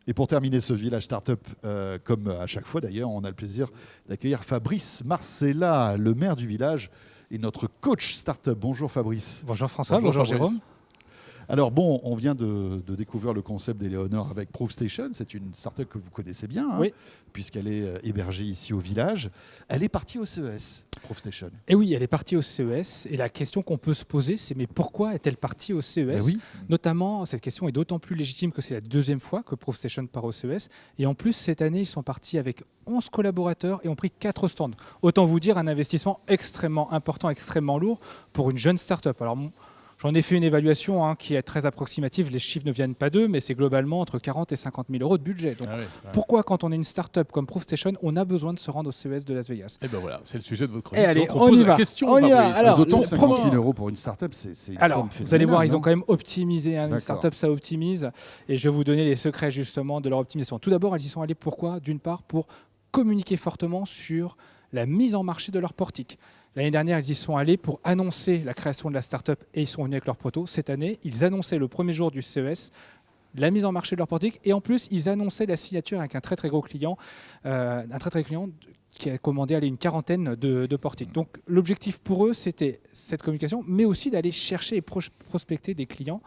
Et pour terminer ce village startup, comme à chaque fois d'ailleurs, on a le plaisir d'accueillir Fabrice Marcella, le maire du village et notre coach startup. Bonjour Fabrice. Bonjour François, bonjour Jérôme. Alors bon, on vient de découvrir le concept d'Eleonore avec ProofStation. C'est une startup que vous connaissez bien, oui, puisqu'elle est hébergée ici au village. Elle est partie au CES, ProofStation. Et oui, elle est partie au CES. Et la question qu'on peut se poser, c'est mais pourquoi est-elle partie au CES? Oui. Notamment, cette question est d'autant plus légitime que c'est la deuxième fois que ProofStation part au CES. Et en plus, cette année, ils sont partis avec 11 collaborateurs et ont pris 4 stands. Autant vous dire un investissement extrêmement important, extrêmement lourd pour une jeune startup. Alors, j'en ai fait une évaluation qui est très approximative. Les chiffres ne viennent pas d'eux, mais c'est globalement entre 40 et 50 000 euros de budget. Donc, pourquoi, quand on est une start-up comme ProofStation, on a besoin de se rendre au CES de Las Vegas? Et ben voilà, c'est le sujet de votre chronique. Et allez, donc, on y va. On y va. Alors, d'autant que 50 000 euros pour une start-up, c'est une somme phénoménale. Vous allez voir, ils ont quand même optimisé. Une D'accord. start-up, ça optimise. Et je vais vous donner les secrets justement de leur optimisation. Tout d'abord, elles y sont allées pourquoi? D'une part, pour communiquer fortement sur la mise en marché de leur portique. L'année dernière, ils y sont allés pour annoncer la création de la start-up et ils sont venus avec leur proto. Cette année, ils annonçaient le premier jour du CES la mise en marché de leur portique et en plus, ils annonçaient la signature avec un très très gros client, qui a commandé une quarantaine de portiques. Donc l'objectif pour eux, c'était cette communication, mais aussi d'aller chercher et prospecter des clients,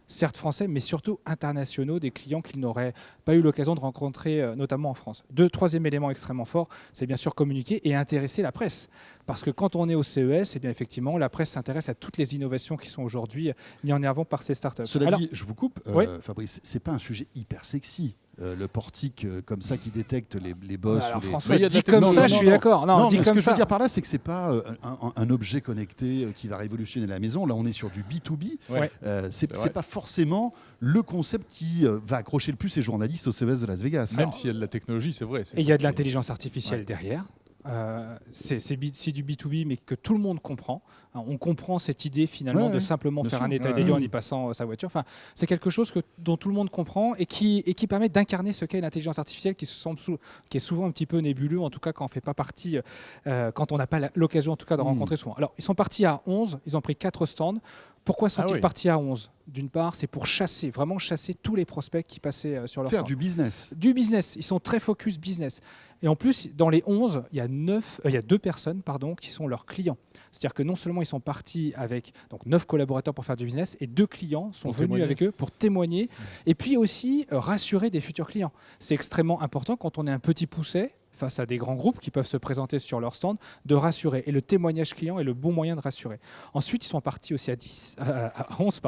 certes français, mais surtout internationaux, des clients qu'ils n'auraient pas eu l'occasion de rencontrer, notamment en France. Troisième élément extrêmement fort, c'est bien sûr communiquer et intéresser la presse. Parce que quand on est au CES, eh bien effectivement, la presse s'intéresse à toutes les innovations qui sont aujourd'hui mises en avant par ces startups. Cela dit, je vous coupe, oui. Fabrice, c'est pas un sujet hyper sexy. Le portique comme ça qui détecte les boss. Alors, ou les... François, dit comme ça, je suis d'accord. Non, dit mais comme ce que je ça. veux dire par là, c'est que c'est pas un objet connecté qui va révolutionner la maison. Là, on est sur du B2B. Ouais. C'est pas forcément le concept qui va accrocher le plus les journalistes au CES de Las Vegas. Même s'il y a de la technologie, c'est vrai. Et il y a de l'intelligence artificielle derrière. C'est du B2B, mais que tout le monde comprend. On comprend cette idée finalement de simplement faire un état des lieux en y passant sa voiture. Enfin, c'est quelque chose dont tout le monde comprend et qui permet d'incarner ce qu'est l'intelligence artificielle qui est souvent un petit peu nébuleux, en tout cas quand on ne fait pas partie, quand on n'a pas l'occasion en tout cas de rencontrer souvent. Alors, ils sont partis à 11, ils ont pris 4 stands. Pourquoi sont-ils partis à 11 ? D'une part, c'est pour vraiment chasser tous les prospects qui passaient sur leur stand. Faire du business. Du business. Ils sont très focus business. Et en plus, dans les 11, il y a 2 personnes qui sont leurs clients. C'est-à-dire que non seulement ils sont partis avec 9 collaborateurs pour faire du business et 2 clients sont venus avec eux pour témoigner et puis aussi rassurer des futurs clients. C'est extrêmement important quand on est un petit pousset face à des grands groupes qui peuvent se présenter sur leur stand, de rassurer. Et le témoignage client est le bon moyen de rassurer. Ensuite, ils sont partis aussi à 11,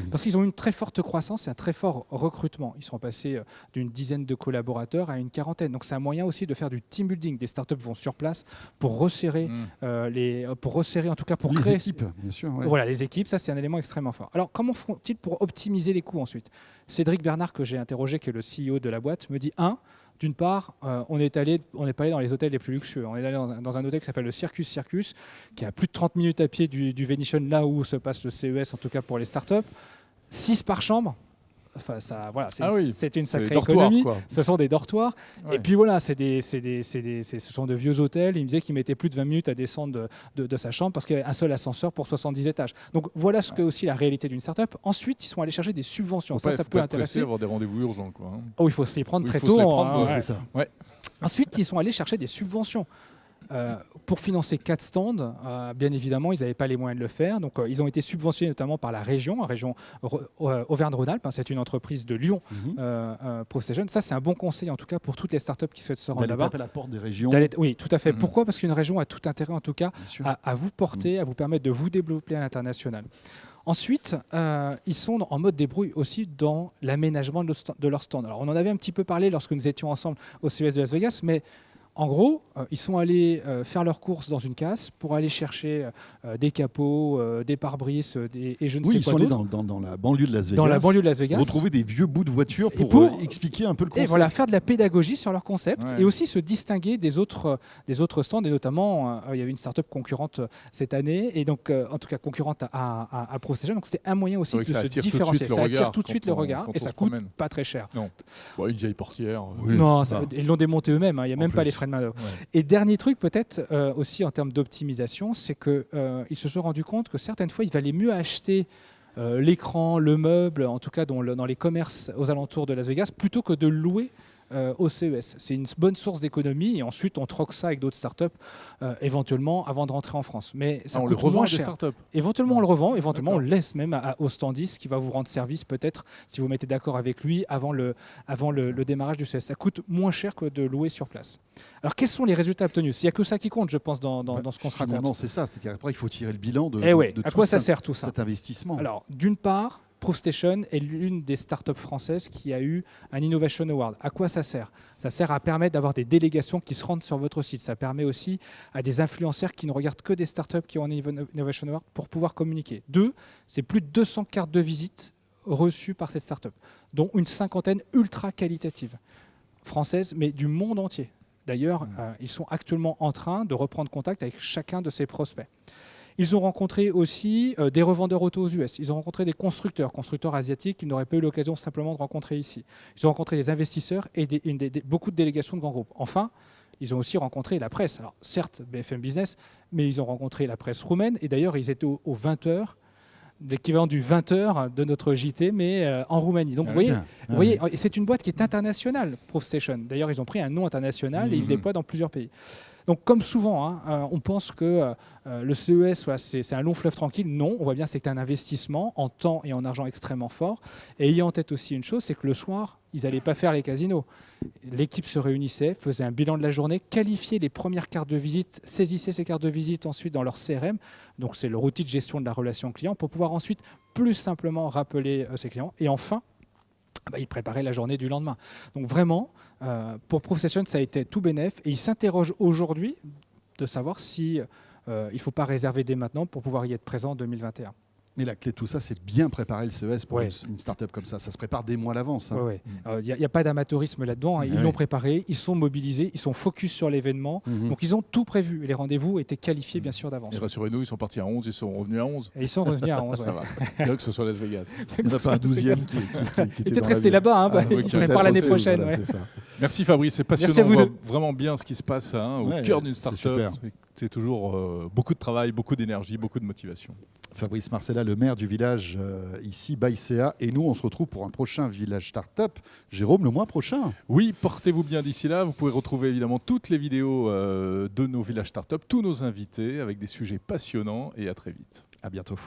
parce qu'ils ont une très forte croissance et un très fort recrutement. Ils sont passés d'une dizaine de collaborateurs à une quarantaine. Donc, c'est un moyen aussi de faire du team building. Des startups vont sur place pour resserrer, en tout cas pour créer... Les équipes, bien sûr. Ouais. Voilà, les équipes, ça, c'est un élément extrêmement fort. Alors, comment font-ils pour optimiser les coûts ensuite ? Cédric Bernard, que j'ai interrogé, qui est le CEO de la boîte, me dit d'une part, on n'est pas allé dans les hôtels les plus luxueux. On est allé dans un hôtel qui s'appelle le Circus, qui est à plus de 30 minutes à pied du Venetian, là où se passe le CES, en tout cas pour les startups. 6 par chambre. Enfin, c'est une sacrée économie. Ce sont des dortoirs. Ouais. Et puis voilà, ce sont de vieux hôtels. Il me disait qu'il mettait plus de 20 minutes à descendre de sa chambre parce qu'il y avait un seul ascenseur pour 70 étages. Donc voilà ce que aussi la réalité d'une start-up. Ensuite, ils sont allés chercher des subventions. Ça peut intéresser. Avoir des rendez-vous urgents, quoi. Oh, il faut se les prendre très tôt. C'est ça. Ouais. Ensuite, ils sont allés chercher des subventions. Pour financer 4 stands, bien évidemment, ils n'avaient pas les moyens de le faire. Donc, ils ont été subventionnés notamment par la région Auvergne-Rhône-Alpes. C'est une entreprise de Lyon, ProofStation. Ça, c'est un bon conseil, en tout cas, pour toutes les startups qui souhaitent se rendre là-bas. D'aller taper à la porte des régions. Oui, tout à fait. Pourquoi ? Parce qu'une région a tout intérêt, en tout cas, à vous porter, à vous permettre de vous développer à l'international. Ensuite, ils sont en mode débrouille aussi dans l'aménagement de leur stand. Alors, on en avait un petit peu parlé lorsque nous étions ensemble au CES de Las Vegas, mais en gros, ils sont allés faire leurs courses dans une casse pour aller chercher des capots, des pare-brises et je ne sais quoi d'autre. Oui, ils sont allés dans la banlieue de Las Vegas. Dans la banlieue de Las Vegas. Retrouver des vieux bouts de voiture pour expliquer un peu le concept. Et voilà, faire de la pédagogie sur leur concept et aussi se distinguer des autres stands. Et notamment, il y avait une start-up concurrente cette année, et donc, en tout cas concurrente à ProofStation. Donc, c'était un moyen aussi de se différencier. Ça attire tout de suite le regard et ça coûte pas très cher. Non, une vieille portière. Non, ils l'ont démonté eux-mêmes. Il n'y a même pas les frais de main-d'œuvre. Et dernier truc peut-être aussi en termes d'optimisation, c'est qu'ils se sont rendus compte que certaines fois, il valait mieux acheter l'écran, le meuble, en tout cas dans les commerces aux alentours de Las Vegas, plutôt que de le louer au CES. C'est une bonne source d'économie et ensuite on troque ça avec d'autres startups éventuellement avant de rentrer en France. Mais ça on le coûte revend moins à des cher. startups. Éventuellement on le revend, éventuellement on D'accord. le laisse même au standiste qui va vous rendre service peut-être si vous mettez d'accord avec lui avant le démarrage du CES. Ça coûte moins cher que de louer sur place. Alors quels sont les résultats obtenus? Il n'y a que ça qui compte, je pense, dans ce qu'on se Finalement, raconte. c'est ça. C'est qu'après, il faut tirer le bilan de, Eh ouais, de à tout quoi ça sert tout ça? cet investissement. Alors, d'une part, ProofStation est l'une des startups françaises qui a eu un Innovation Award. À quoi ça sert? Ça sert à permettre d'avoir des délégations qui se rendent sur votre site. Ça permet aussi à des influenceurs qui ne regardent que des startups qui ont un Innovation Award pour pouvoir communiquer. 2, c'est plus de 200 cartes de visite reçues par cette startup, dont une cinquantaine ultra qualitatives, françaises, mais du monde entier. D'ailleurs, ils sont actuellement en train de reprendre contact avec chacun de ces prospects. Ils ont rencontré aussi des revendeurs auto aux US. Ils ont rencontré des constructeurs asiatiques qu'ils n'auraient pas eu l'occasion simplement de rencontrer ici. Ils ont rencontré des investisseurs et beaucoup de délégations de grands groupes. Enfin, ils ont aussi rencontré la presse. Alors, certes, BFM Business, mais ils ont rencontré la presse roumaine. Et d'ailleurs, ils étaient aux 20h, l'équivalent du 20h de notre JT, mais en Roumanie. Donc, vous voyez, c'est une boîte qui est internationale, ProofStation. D'ailleurs, ils ont pris un nom international et ils se déploient dans plusieurs pays. Donc, comme souvent, on pense que le CES, voilà, c'est un long fleuve tranquille. Non, on voit bien que c'est un investissement en temps et en argent extrêmement fort. Et ayant en tête aussi une chose, c'est que le soir, ils n'allaient pas faire les casinos. L'équipe se réunissait, faisait un bilan de la journée, qualifiait les premières cartes de visite, saisissait ces cartes de visite ensuite dans leur CRM. Donc, c'est leur outil de gestion de la relation client pour pouvoir ensuite plus simplement rappeler ses clients. Et enfin, ils préparaient la journée du lendemain. Donc vraiment, pour ProofStation, ça a été tout bénef. Et ils s'interrogent aujourd'hui de savoir si il ne faut pas réserver dès maintenant pour pouvoir y être présent en 2021. Mais la clé de tout ça, c'est bien préparer le CES pour Ouais. une start-up comme ça. Ça se prépare des mois à l'avance. Il n'y a pas d'amateurisme là-dedans. Ils l'ont préparé, ils sont mobilisés, ils sont focus sur l'événement. Donc ils ont tout prévu. Les rendez-vous étaient qualifiés bien sûr d'avance. Et rassurez-nous, ils sont partis à 11, ils sont revenus à 11. Et ils sont revenus à 11. Ça va. Bien que ce soit Las Vegas. Il n'y en a pas un 12e qui Ils était étaient dans restés l'avion. là-bas. Oui, Ils qui a été préparent l'année annoncé, prochaine. voilà, c'est ça. Merci Fabrice, c'est passionnant. Merci à vous On voit deux. vraiment bien ce qui se passe au Ouais, cœur d'une c'est start-up. super. C'est toujours beaucoup de travail, beaucoup d'énergie, beaucoup de motivation. Fabrice Marcella, le maire du village ici, Baïséa. Et nous, on se retrouve pour un prochain village start-up. Jérôme, le mois prochain. Oui, portez-vous bien d'ici là. Vous pouvez retrouver évidemment toutes les vidéos de nos villages start-up, tous nos invités avec des sujets passionnants et à très vite. À bientôt.